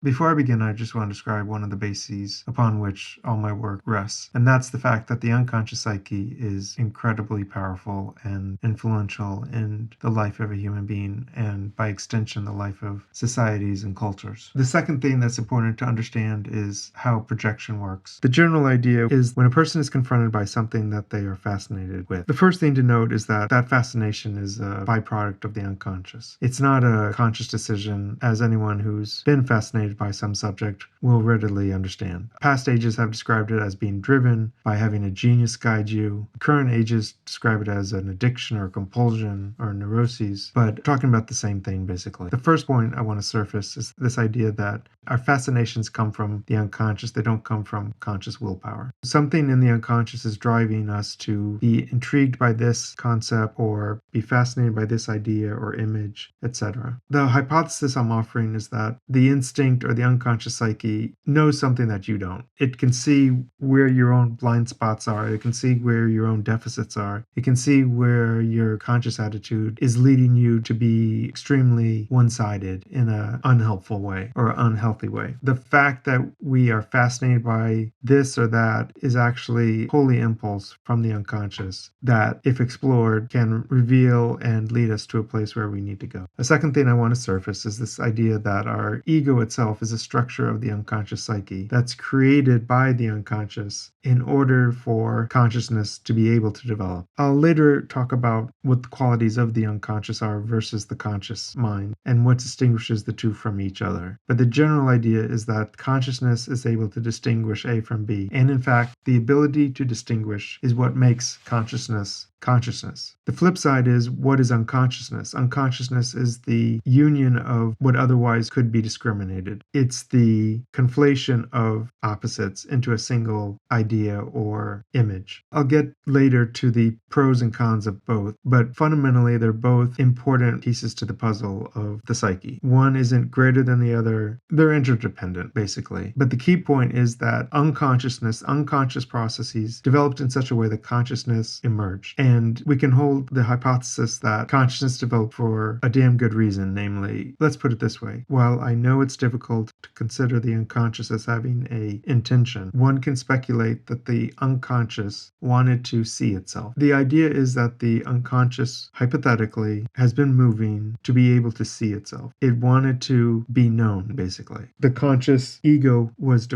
Before I begin, I just want to describe one of the bases upon which all my work rests, and that's the fact that the unconscious psyche is incredibly powerful and influential in the life of a human being, and by extension, the life of societies and cultures. The second thing that's important to understand is how projection works. The general idea is when a person is confronted by something that they are fascinated with, the first thing to note is that that fascination is a byproduct of the unconscious. It's not a conscious decision, as anyone who's been fascinated by some subject will readily understand. Past ages have described it as being driven by having a genius guide you. Current ages describe it as an addiction or compulsion or neuroses, but talking about the same thing basically. The first point I want to surface is this idea that our fascinations come from the unconscious. They don't come from conscious willpower. Something in the unconscious is driving us to be intrigued by this concept or be fascinated by this idea or image, etc. The hypothesis I'm offering is that the instinct or the unconscious psyche knows something that you don't. It can see where your own blind spots are. It can see where your own deficits are. It can see where your conscious attitude is leading you to be extremely one-sided in an unhelpful way or unhealthy way. The fact that we are fascinated by this or that is actually wholly impulse from the unconscious that, if explored, can reveal and lead us to a place where we need to go. A second thing I want to surface is this idea that our ego itself is a structure of the unconscious psyche that's created by the unconscious in order for consciousness to be able to develop. I'll later talk about what the qualities of the unconscious are versus the conscious mind and what distinguishes the two from each other. But the general idea is that consciousness is able to distinguish A from B. And in fact, the ability to distinguish is what makes consciousness. The flip side is, what is unconsciousness? Unconsciousness is the union of what otherwise could be discriminated. It's the conflation of opposites into a single idea or image. I'll get later to the pros and cons of both, but fundamentally they're both important pieces to the puzzle of the psyche. One isn't greater than the other. They're interdependent, basically. But the key point is that unconscious processes developed in such a way that consciousness emerged. And we can hold the hypothesis that consciousness developed for a damn good reason, namely, let's put it this way. While I know it's difficult to consider the unconscious as having an intention, one can speculate that the unconscious wanted to see itself. The idea is that the unconscious, hypothetically, has been moving to be able to see itself. It wanted to be known, basically. The conscious ego was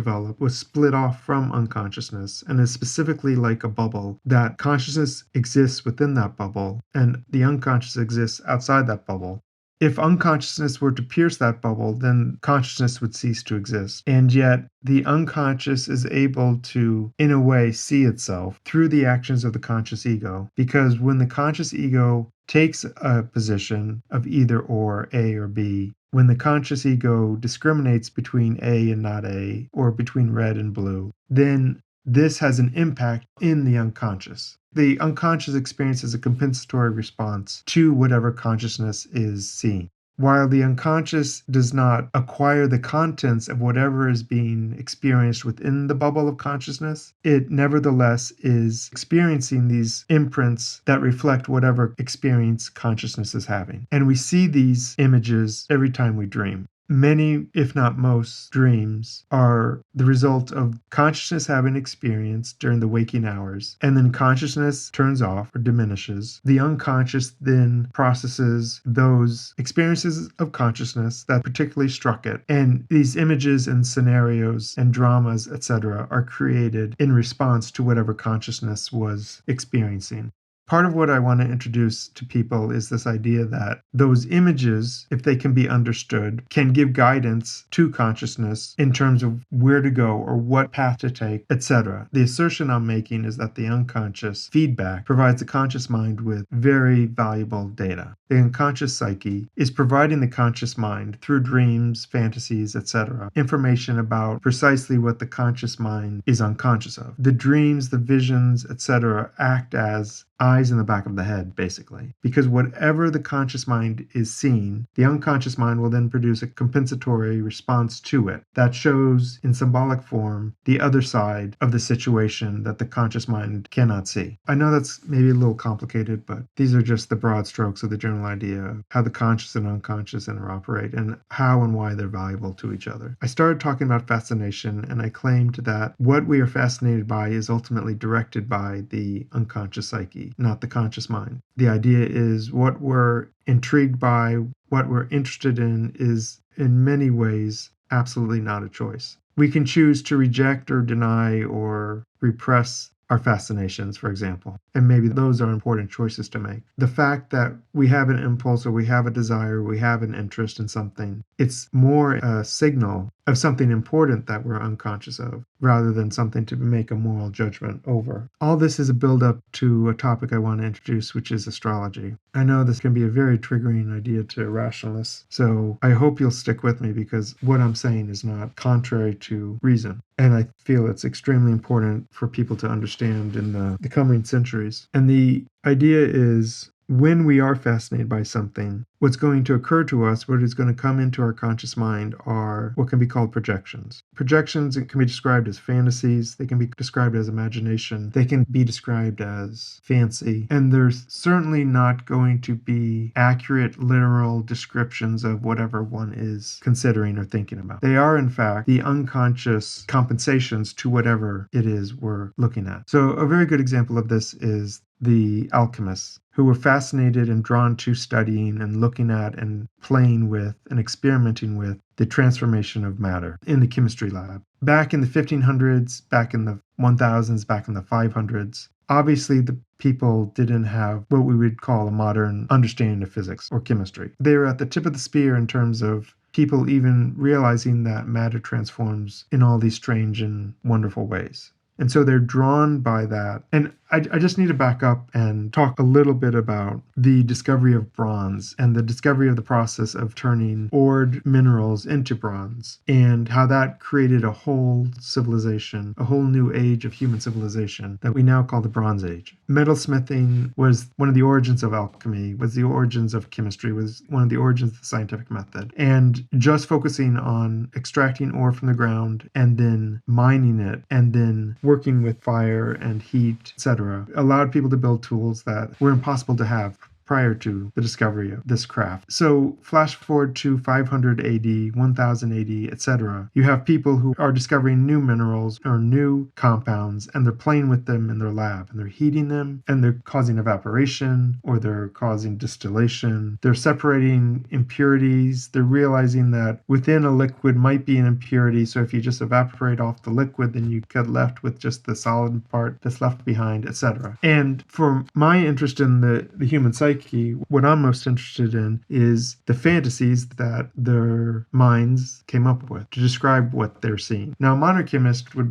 split off from unconsciousness, and is specifically like a bubble that consciousness exists within that bubble, and the unconscious exists outside that bubble. If unconsciousness were to pierce that bubble, then consciousness would cease to exist. And yet, the unconscious is able to, in a way, see itself through the actions of the conscious ego. Because when the conscious ego takes a position of either or, A or B, when the conscious ego discriminates between A and not A, or between red and blue, then this has an impact in the unconscious. The unconscious experiences a compensatory response to whatever consciousness is seeing. While the unconscious does not acquire the contents of whatever is being experienced within the bubble of consciousness, it nevertheless is experiencing these imprints that reflect whatever experience consciousness is having. And we see these images every time we dream. Many, if not most, dreams are the result of consciousness having experience during the waking hours, and then consciousness turns off or diminishes. The unconscious then processes those experiences of consciousness that particularly struck it, and these images and scenarios and dramas, etc., are created in response to whatever consciousness was experiencing. Part of what I want to introduce to people is this idea that those images, if they can be understood, can give guidance to consciousness in terms of where to go or what path to take, etc. The assertion I'm making is that the unconscious feedback provides the conscious mind with very valuable data. The unconscious psyche is providing the conscious mind, through dreams, fantasies, etc., information about precisely what the conscious mind is unconscious of. The dreams, the visions, etc., act as eyes in the back of the head, basically. Because whatever the conscious mind is seeing, the unconscious mind will then produce a compensatory response to it that shows in symbolic form the other side of the situation that the conscious mind cannot see. I know that's maybe a little complicated, but these are just the broad strokes of the general idea of how the conscious and unconscious interoperate and how and why they're valuable to each other. I started talking about fascination, and I claimed that what we are fascinated by is ultimately directed by the unconscious psyche, not the conscious mind. The idea is what we're intrigued by, what we're interested in, is in many ways absolutely not a choice. We can choose to reject or deny or repress our fascinations, for example. And maybe those are important choices to make. The fact that we have an impulse or we have a desire, we have an interest in something, it's more a signal of something important that we're unconscious of, rather than something to make a moral judgment over. All this is a build-up to a topic I want to introduce, which is astrology. I know this can be a very triggering idea to rationalists, so I hope you'll stick with me because what I'm saying is not contrary to reason. And I feel it's extremely important for people to understand in the coming centuries. And the idea is, when we are fascinated by something, what's going to occur to us, what is going to come into our conscious mind, are what can be called projections. Projections can be described as fantasies, they can be described as imagination, they can be described as fancy, and there's certainly not going to be accurate, literal descriptions of whatever one is considering or thinking about. They are, in fact, the unconscious compensations to whatever it is we're looking at. So a very good example of this is the alchemists, who were fascinated and drawn to studying and looking at and playing with and experimenting with the transformation of matter in the chemistry lab. Back in the 1500s, back in the 1000s, back in the 500s, obviously the people didn't have what we would call a modern understanding of physics or chemistry. They were at the tip of the spear in terms of people even realizing that matter transforms in all these strange and wonderful ways. And so they're drawn by that. And I just need to back up and talk a little bit about the discovery of bronze and the discovery of the process of turning ored minerals into bronze and how that created a whole civilization, a whole new age of human civilization that we now call the Bronze Age. Metalsmithing was one of the origins of alchemy, was the origins of chemistry, was one of the origins of the scientific method. And just focusing on extracting ore from the ground and then mining it and then working with fire and heat, etc., allowed people to build tools that were impossible to have prior to the discovery of this craft. So flash forward to 500 AD, 1000 AD, etc. You have people who are discovering new minerals or new compounds, and they're playing with them in their lab, and they're heating them, and they're causing evaporation, or they're causing distillation. They're separating impurities. They're realizing that within a liquid might be an impurity, so if you just evaporate off the liquid, then you get left with just the solid part that's left behind, etc. And for my interest in the human psyche, what I'm most interested in is the fantasies that their minds came up with to describe what they're seeing. Now, a modern chemist would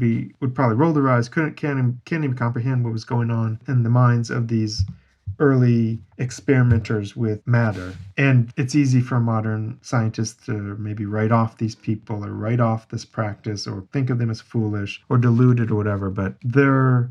probably roll their eyes, can't even comprehend what was going on in the minds of these early experimenters with matter. And it's easy for modern scientists to maybe write off these people or write off this practice or think of them as foolish or deluded or whatever, but they're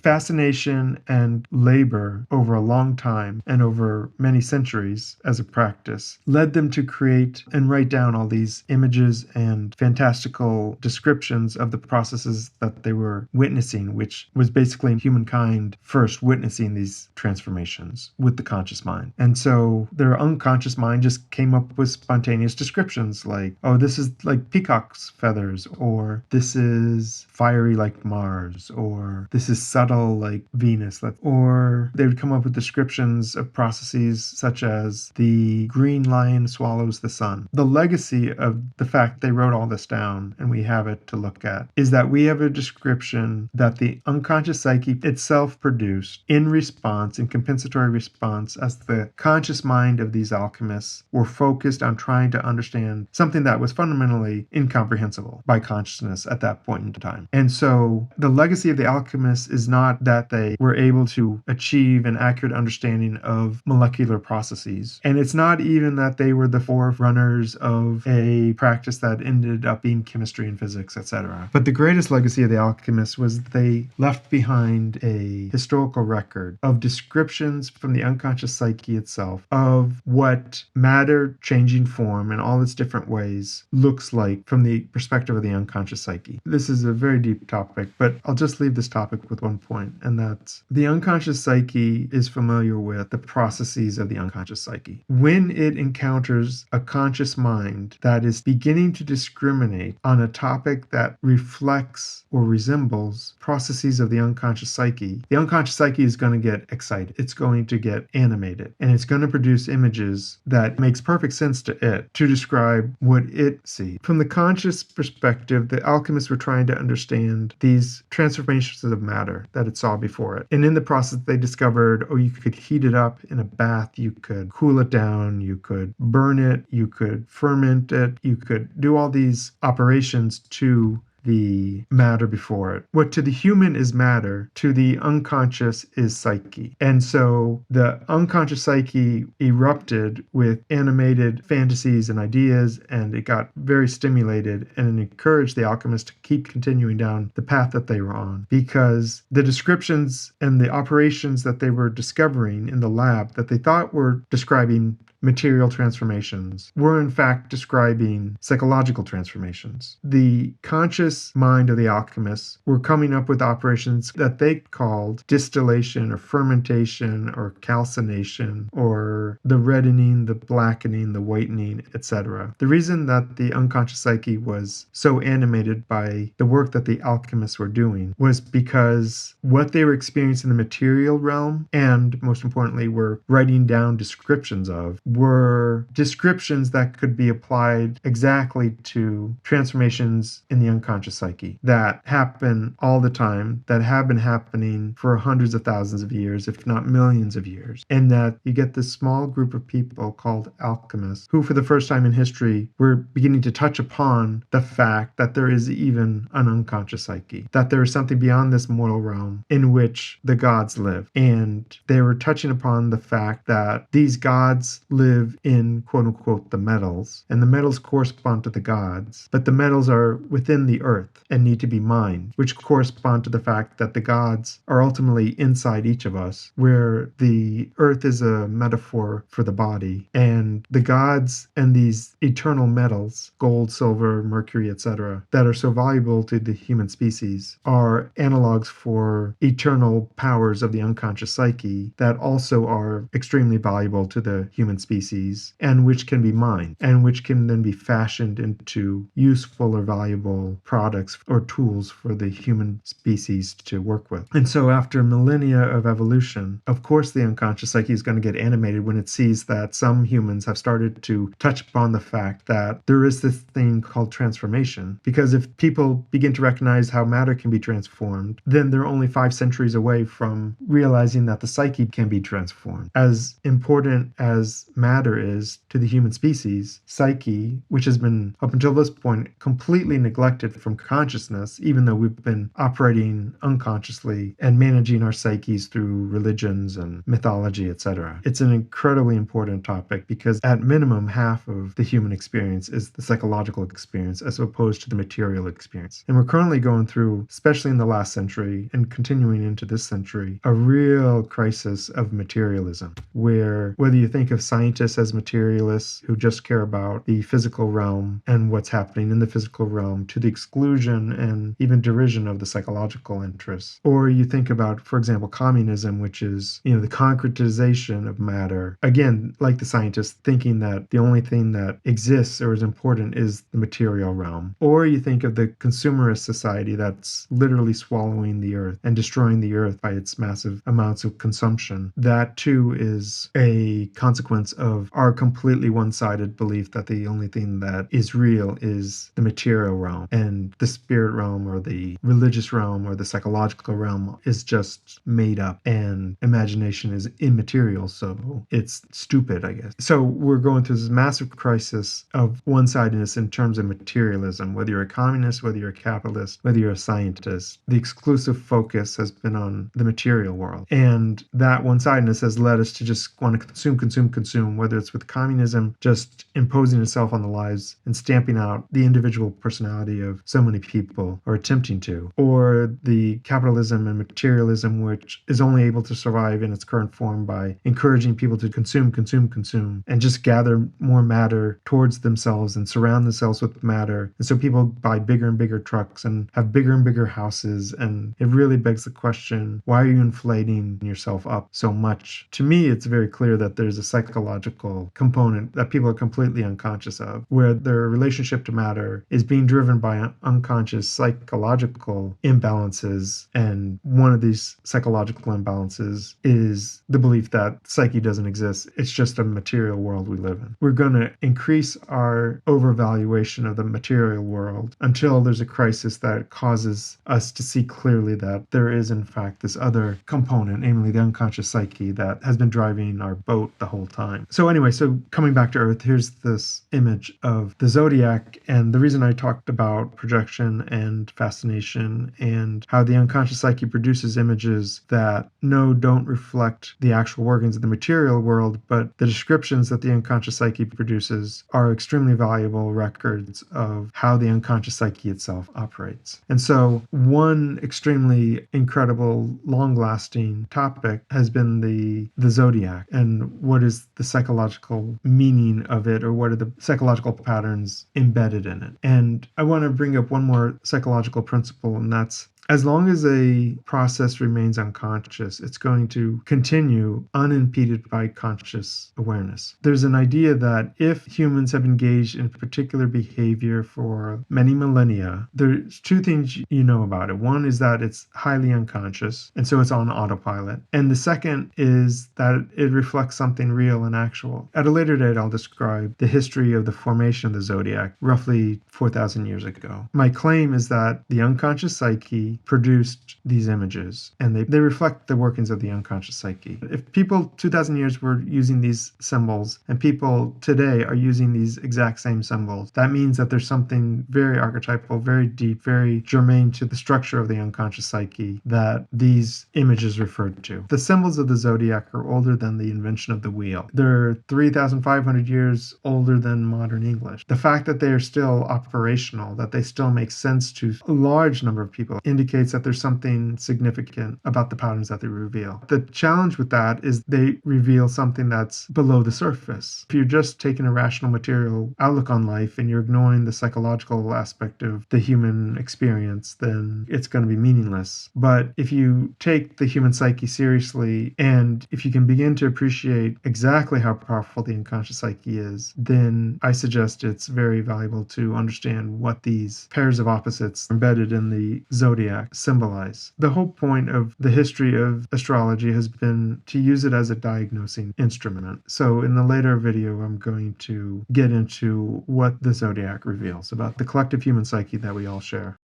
fascination and labor over a long time and over many centuries as a practice led them to create and write down all these images and fantastical descriptions of the processes that they were witnessing, which was basically humankind first witnessing these transformations with the conscious mind. And so their unconscious mind just came up with spontaneous descriptions like, oh, this is like peacock's feathers, or this is fiery like Mars, or this is subtle like Venus, or they would come up with descriptions of processes such as the green lion swallows the sun. The legacy of the fact they wrote all this down and we have it to look at is that we have a description that the unconscious psyche itself produced in response, in compensatory response, as the conscious mind of these alchemists were focused on trying to understand something that was fundamentally incomprehensible by consciousness at that point in time. And so the legacy of the alchemists is not not that they were able to achieve an accurate understanding of molecular processes. And it's not even that they were the forerunners of a practice that ended up being chemistry and physics, etc. But the greatest legacy of the alchemists was that they left behind a historical record of descriptions from the unconscious psyche itself of what matter changing form in all its different ways looks like from the perspective of the unconscious psyche. This is a very deep topic, but I'll just leave this topic with one point, and that's the unconscious psyche is familiar with the processes of the unconscious psyche. When it encounters a conscious mind that is beginning to discriminate on a topic that reflects or resembles processes of the unconscious psyche is going to get excited. It's going to get animated, and it's going to produce images that makes perfect sense to it to describe what it sees. From the conscious perspective, the alchemists were trying to understand these transformations of matter that it saw before it. And in the process, they discovered, you could heat it up in a bath, you could cool it down, you could burn it, you could ferment it, you could do all these operations to the matter before it. What to the human is matter, to the unconscious is psyche. And so the unconscious psyche erupted with animated fantasies and ideas, and it got very stimulated, and it encouraged the alchemists to keep continuing down the path that they were on, because the descriptions and the operations that they were discovering in the lab that they thought were describing material transformations were in fact describing psychological transformations. The conscious mind of the alchemists were coming up with operations that they called distillation or fermentation or calcination or the reddening, the blackening, the whitening, etc. The reason that the unconscious psyche was so animated by the work that the alchemists were doing was because what they were experiencing in the material realm, and most importantly were writing down descriptions of, were descriptions that could be applied exactly to transformations in the unconscious psyche that happen all the time, that have been happening for hundreds of thousands of years, if not millions of years. And that you get this small group of people called alchemists who, for the first time in history, were beginning to touch upon the fact that there is even an unconscious psyche, that there is something beyond this mortal realm in which the gods live. And they were touching upon the fact that these gods live in quote unquote the metals, and the metals correspond to the gods, but the metals are within the earth and need to be mined, which correspond to the fact that the gods are ultimately inside each of us, where the earth is a metaphor for the body, and the gods and these eternal metals, gold, silver, mercury, etc., that are so valuable to the human species are analogs for eternal powers of the unconscious psyche that also are extremely valuable to the human species, and which can be mined, and which can then be fashioned into useful or valuable products or tools for the human species to work with. And so after millennia of evolution, of course the unconscious psyche is going to get animated when it sees that some humans have started to touch upon the fact that there is this thing called transformation. Because if people begin to recognize how matter can be transformed, then they're only 5 centuries away from realizing that the psyche can be transformed. As important as matter is to the human species, psyche, which has been up until this point completely neglected from consciousness, even though we've been operating unconsciously and managing our psyches through religions and mythology, etc. It's an incredibly important topic because at minimum half of the human experience is the psychological experience as opposed to the material experience. And we're currently going through, especially in the last century and continuing into this century, a real crisis of materialism, where whether you think of scientists as materialists who just care about the physical realm and what's happening in the physical realm to the exclusion and even derision of the psychological interests, or you think about, for example, communism, which is, the concretization of matter, again, like the scientists thinking that the only thing that exists or is important is the material realm, or you think of the consumerist society that's literally swallowing the earth and destroying the earth by its massive amounts of consumption. That too is a consequence of our completely one-sided belief that the only thing that is real is the material realm, and the spirit realm or the religious realm or the psychological realm is just made up, and imagination is immaterial, so it's stupid, I guess. So we're going through this massive crisis of one-sidedness in terms of materialism. Whether you're a communist, whether you're a capitalist, whether you're a scientist, the exclusive focus has been on the material world. And that one-sidedness has led us to just want to consume, consume, consume, whether it's with communism just imposing itself on the lives and stamping out the individual personality of so many people, or attempting to, or the capitalism and materialism, which is only able to survive in its current form by encouraging people to consume, consume, consume, and just gather more matter towards themselves and surround themselves with matter. And so people buy bigger and bigger trucks and have bigger and bigger houses. And it really begs the question, why are you inflating yourself up so much? To me, it's very clear that there's a psychological component that people are completely unconscious of, where their relationship to matter is being driven by unconscious psychological imbalances. And one of these psychological imbalances is the belief that psyche doesn't exist. It's just a material world we live in. We're going to increase our overvaluation of the material world until there's a crisis that causes us to see clearly that there is, in fact, this other component, namely the unconscious psyche, that has been driving our boat the whole time. So anyway, so coming back to Earth, here's this image of the Zodiac. And the reason I talked about projection and fascination and how the unconscious psyche produces images that don't reflect the actual workings of the material world, but the descriptions that the unconscious psyche produces are extremely valuable records of how the unconscious psyche itself operates. And so one extremely incredible, long-lasting topic has been the Zodiac, and what is the psychological meaning of it, or what are the psychological patterns embedded in it. And I want to bring up one more psychological principle, and that's, as long as a process remains unconscious, it's going to continue unimpeded by conscious awareness. There's an idea that if humans have engaged in particular behavior for many millennia, there's two things you know about it. One is that it's highly unconscious, and so it's on autopilot. And the second is that it reflects something real and actual. At a later date, I'll describe the history of the formation of the Zodiac, roughly 4,000 years ago. My claim is that the unconscious psyche produced these images, and they reflect the workings of the unconscious psyche. If people 2,000 years were using these symbols, and people today are using these exact same symbols, that means that there's something very archetypal, very deep, very germane to the structure of the unconscious psyche that these images referred to. The symbols of the Zodiac are older than the invention of the wheel. They're 3,500 years older than modern English. The fact that they are still operational, that they still make sense to a large number of people, indicates that there's something significant about the patterns that they reveal. The challenge with that is they reveal something that's below the surface. If you're just taking a rational material outlook on life and you're ignoring the psychological aspect of the human experience, then it's going to be meaningless. But if you take the human psyche seriously, and if you can begin to appreciate exactly how powerful the unconscious psyche is, then I suggest it's very valuable to understand what these pairs of opposites embedded in the Zodiac symbolize. The whole point of the history of astrology has been to use it as a diagnosing instrument. So in the later video, I'm going to get into what the Zodiac reveals about the collective human psyche that we all share.